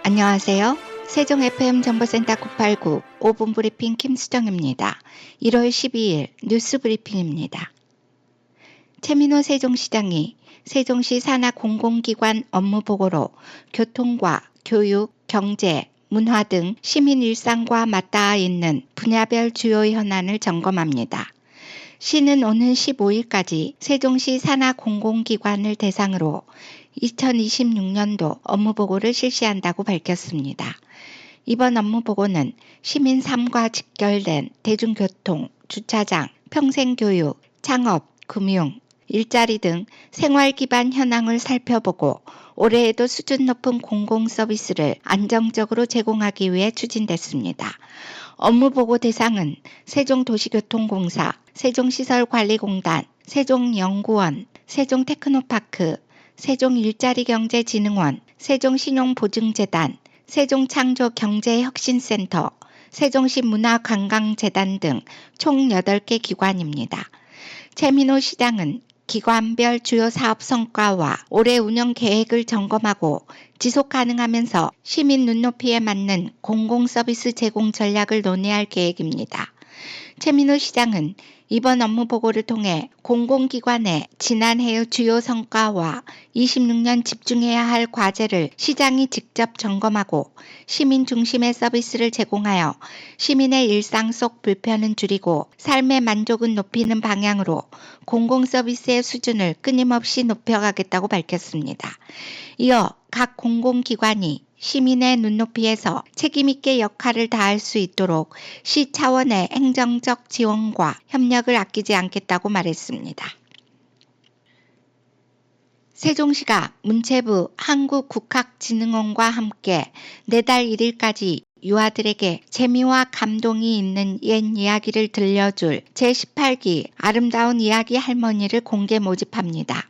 안녕하세요. 세종 FM 정보센터 989 5분 브리핑 김수정입니다. 1월 12일 뉴스 브리핑입니다. 최민호 세종시장이 세종시 산하 공공기관 업무 보고로 교통과 교육, 경제, 문화 등 시민 일상과 맞닿아 있는 분야별 주요 현안을 점검합니다. 시는 오는 15일까지 세종시 산하 공공기관을 대상으로 2026년도 업무보고를 실시한다고 밝혔습니다. 이번 업무보고는 시민 삶과 직결된 대중교통, 주차장, 평생교육, 창업, 금융, 일자리 등 생활 기반 현황을 살펴보고 올해에도 수준 높은 공공서비스를 안정적으로 제공하기 위해 추진됐습니다. 업무보고 대상은 세종도시교통공사, 세종시설관리공단, 세종연구원, 세종테크노파크, 세종일자리경제진흥원, 세종신용보증재단, 세종창조경제혁신센터, 세종시 문화관광재단 등 총 8개 기관입니다. 최민호 시장은 기관별 주요 사업 성과와 올해 운영 계획을 점검하고 지속 가능하면서 시민 눈높이에 맞는 공공서비스 제공 전략을 논의할 계획입니다. 최민호 시장은 이번 업무 보고를 통해 공공기관의 지난해의 주요 성과와 26년 집중해야 할 과제를 시장이 직접 점검하고 시민 중심의 서비스를 제공하여 시민의 일상 속 불편은 줄이고 삶의 만족은 높이는 방향으로 공공서비스의 수준을 끊임없이 높여가겠다고 밝혔습니다. 이어 각 공공기관이 시민의 눈높이에서 책임있게 역할을 다할 수 있도록 시 차원의 행정적 지원과 협력을 아끼지 않겠다고 말했습니다. 세종시가 문체부 한국국학진흥원과 함께 내달 1일까지 유아들에게 재미와 감동이 있는 옛 이야기를 들려줄 제18기 아름다운 이야기 할머니를 공개 모집합니다.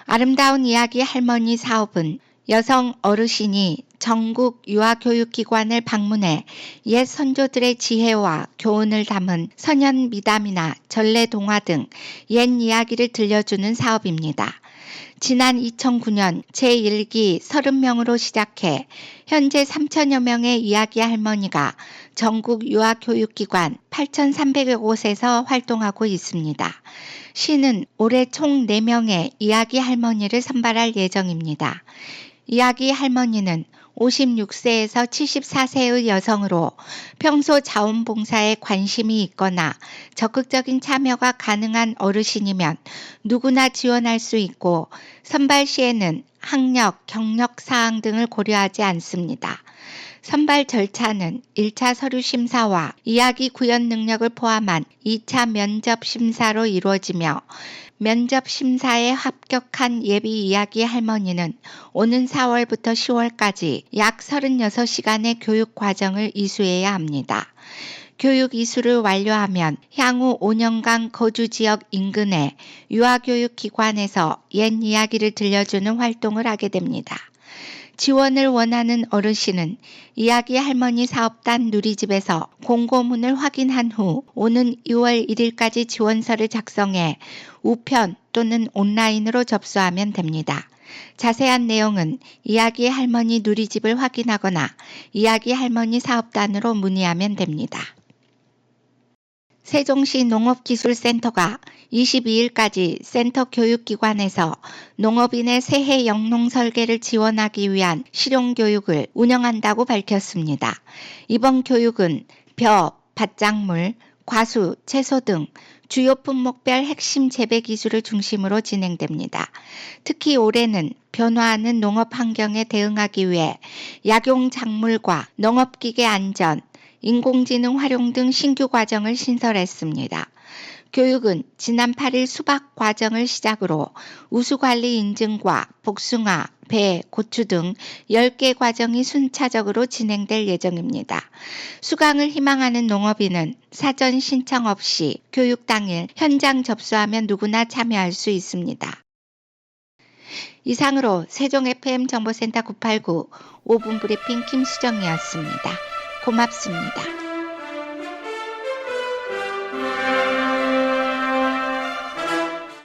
아름다운 이야기 할머니 사업은 여성 어르신이 전국 유아교육기관을 방문해 옛 선조들의 지혜와 교훈을 담은 선현 미담이나 전래동화 등 옛 이야기를 들려주는 사업입니다. 지난 2009년 제1기 30명으로 시작해 현재 3천여 명의 이야기 할머니가 전국 유아교육기관 8,300여 곳에서 활동하고 있습니다. 시는 올해 총 4명의 이야기 할머니를 선발할 예정입니다. 이야기 할머니는 56세에서 74세의 여성으로 평소 자원봉사에 관심이 있거나 적극적인 참여가 가능한 어르신이면 누구나 지원할 수 있고 선발 시에는 학력, 경력 사항 등을 고려하지 않습니다. 선발 절차는 1차 서류 심사와 이야기 구현 능력을 포함한 2차 면접 심사로 이루어지며 면접 심사에 합격한 예비 이야기 할머니는 오는 4월부터 10월까지 약 36시간의 교육 과정을 이수해야 합니다. 교육 이수를 완료하면 향후 5년간 거주지역 인근의 유아교육기관에서 옛 이야기를 들려주는 활동을 하게 됩니다. 지원을 원하는 어르신은 이야기 할머니 사업단 누리집에서 공고문을 확인한 후 오는 2월 1일까지 지원서를 작성해 우편 또는 온라인으로 접수하면 됩니다. 자세한 내용은 이야기 할머니 누리집을 확인하거나 이야기 할머니 사업단으로 문의하면 됩니다. 세종시 농업기술센터가 22일까지 센터 교육기관에서 농업인의 새해 영농 설계를 지원하기 위한 실용교육을 운영한다고 밝혔습니다. 이번 교육은 벼, 밭작물, 과수, 채소 등 주요 품목별 핵심 재배 기술을 중심으로 진행됩니다. 특히 올해는 변화하는 농업 환경에 대응하기 위해 약용 작물과 농업기계 안전, 인공지능 활용 등 신규 과정을 신설했습니다. 교육은 지난 8일 수박 과정을 시작으로 우수관리 인증과 복숭아, 배, 고추 등 10개 과정이 순차적으로 진행될 예정입니다. 수강을 희망하는 농업인은 사전 신청 없이 교육 당일 현장 접수하면 누구나 참여할 수 있습니다. 이상으로 세종 FM 정보센터 989 5분 브리핑 김수정이었습니다. 고맙습니다.